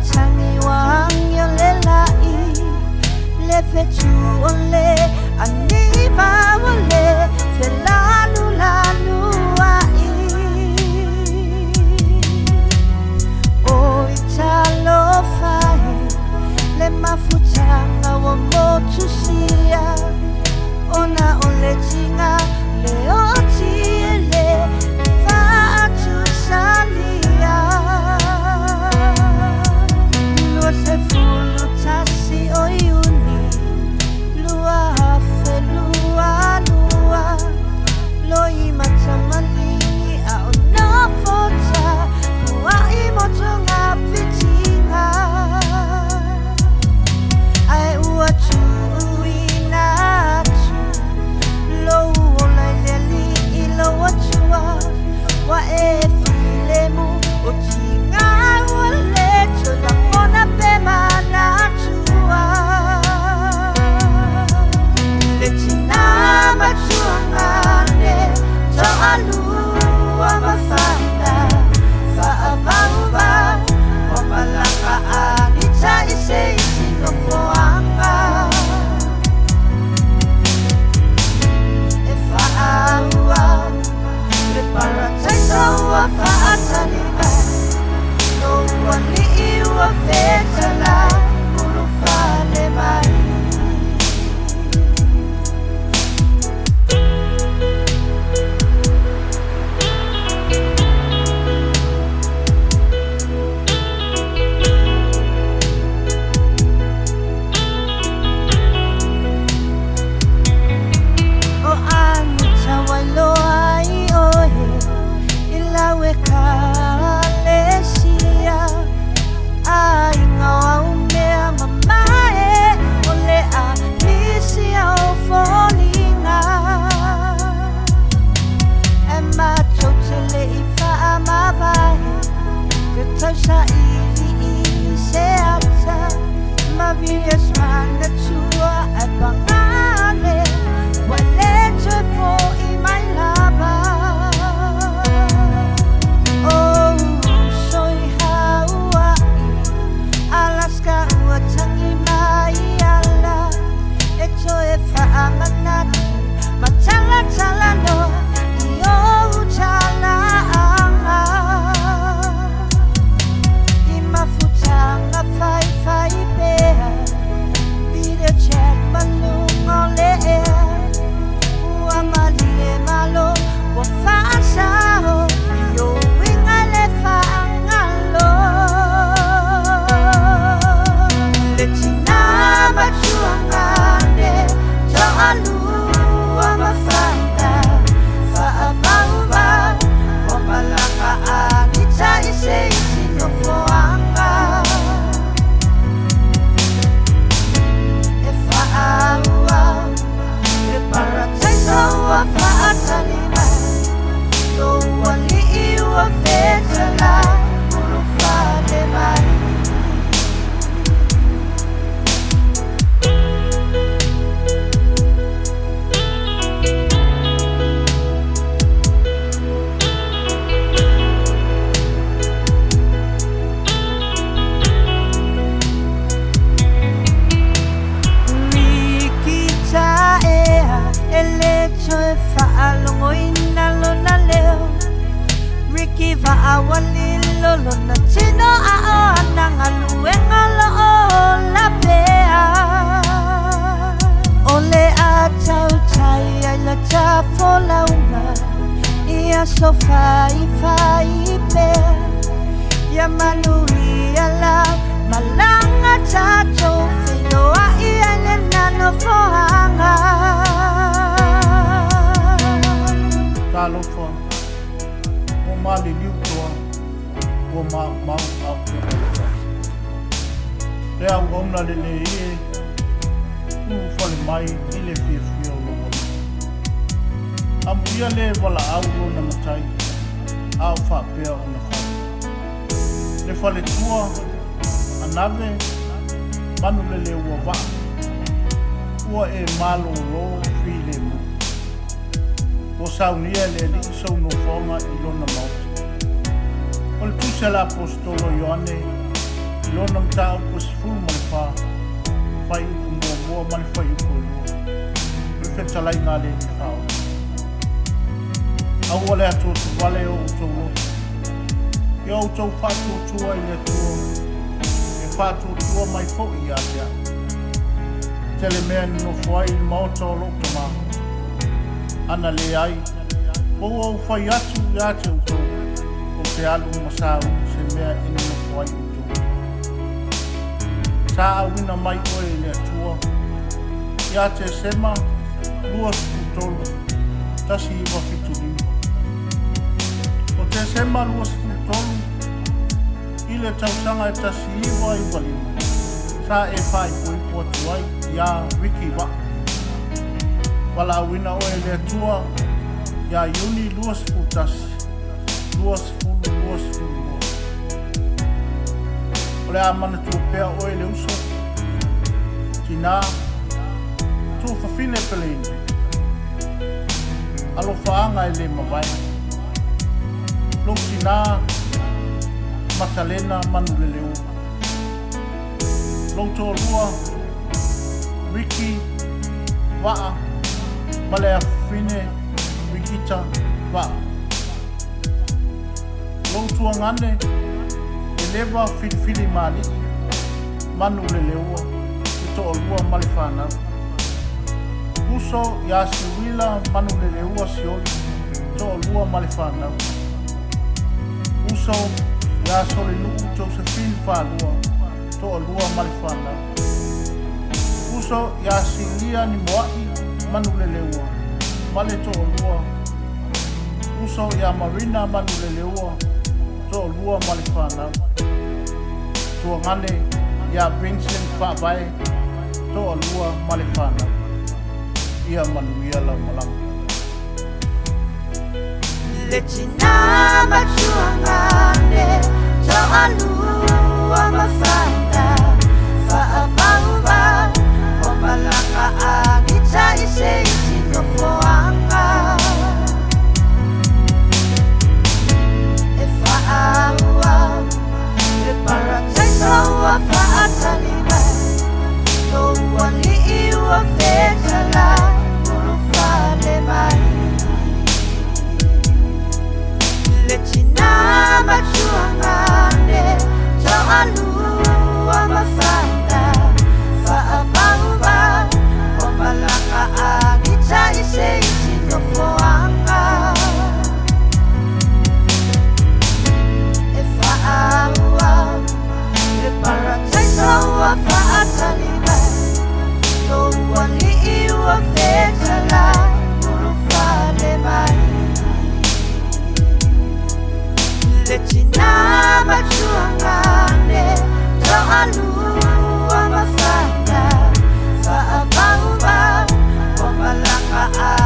tangi wang yo le lai le fetu ole aniva ole fe lanu ai o italo fai le mafutanga wa Tusia ona ole tinga le oti le fatu salia lo se fulu tasi oyuni lua fe lua lo imatamali a ona fota wa imotonga fitinga ai uatu wa e filemu o tinga wale chola kona pe mana tua le tina machuangane to alua mafanda fa avauva o malaka Anita ise no foanga e fa aua Preparação a fatalidade, no one you a vetala, no fale mai. Oh, Anita, why lo Kalesia ai ngawa umea mamae ole a misia o folinga e matotele I fa amavai te tausa ili se ata ma vies mana tua e pangane wale te fo I mai lava tangi mai ala e toe fa amanatu matala no io chala anga I mafutanga fai bea video chat malungo le ua malie malo wa fasao io winga le fa Chuangane to alua mafanda fa avauva o malaka Anita ise no foanga e fa aua preparação a fatalima no one you a vetala no fale mai Ricky va awalilo lo na tino a nang aluenga lo la bea ole a tau tai ai la ta folaunga ia sofai fai bea ya manuia la malanga tato fino a ia le nano foanga Talofa o mali liutoa o Mautoatasi Rea ngomna lele ie u fale mai I le fia o lomo Amuia le wala aulo na matai au whapea o na whai Le fale tua anave Manuleleua wa ua e malo ro file mu O saunia le li so no forma I lona mauti O le Tusia la apostolo Ioane Lona mta upo sifuru malifa fai upo mua malifa upo lua Rifeta lai ngā le ni whao Au wale ato tu wale o uto lo Ia uto whātua tua i le tua E whātua tua mai fo i atea Tele mea ni no whai i maota o lo tama Ana le ai O au whai atu i ate uto O te alu masau se mea ina no whai uto Sa awina mai oe le atua Ia te sema lua skutolu Tasi iwa fitulima O te sema lua skutolu Ile tausanga e tasi iwa iwa lima Sa e whai pui potu ai Ia wiki wa Wala awina oe le atua Ia iuni lua skutasi Lua skulu O le amana tuopea oe le uso Tina Tu whawhine peleni Alo whaanga e le mawai Lo tina Matalena Manuleleua Lo tō lua Riki Waa Malea whine Rikita Waa Lo tua ngane Lewa filifili mali Manuleleua Ito o lua malifana Uso ya siwila Manuleleua Sioli Ito o lua malifana Uso ya solilu Josephine Falua Ito o lua malifana Uso ya silia ni moai Manuleleua Male to o lua Uso ya Marina Manuleleua Ito o lua malifana Tua ngane ya Vincent Whabai Toa lua malefana Ia manuia la malang Le tina matua ngane Toa lua mafana Whaapauba O malaka Anita ise isi no foanga E whaaua Paradise wa faatalima No wali iwa fetala Urufale mai Letina machuangane Toalua mafanda Faabauba Omalaka Anita ise isi no foanga E faaua Paradise wa faatalima No wali iwa fetala Urufale mai Letina machuangane Toalua mafanda Faabauba Omalaka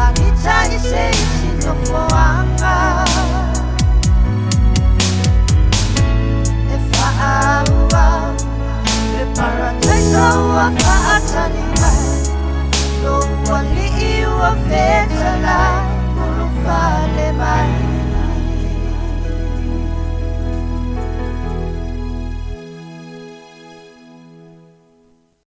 Anita ise isi no foanga E faaua Paradise wa faatalima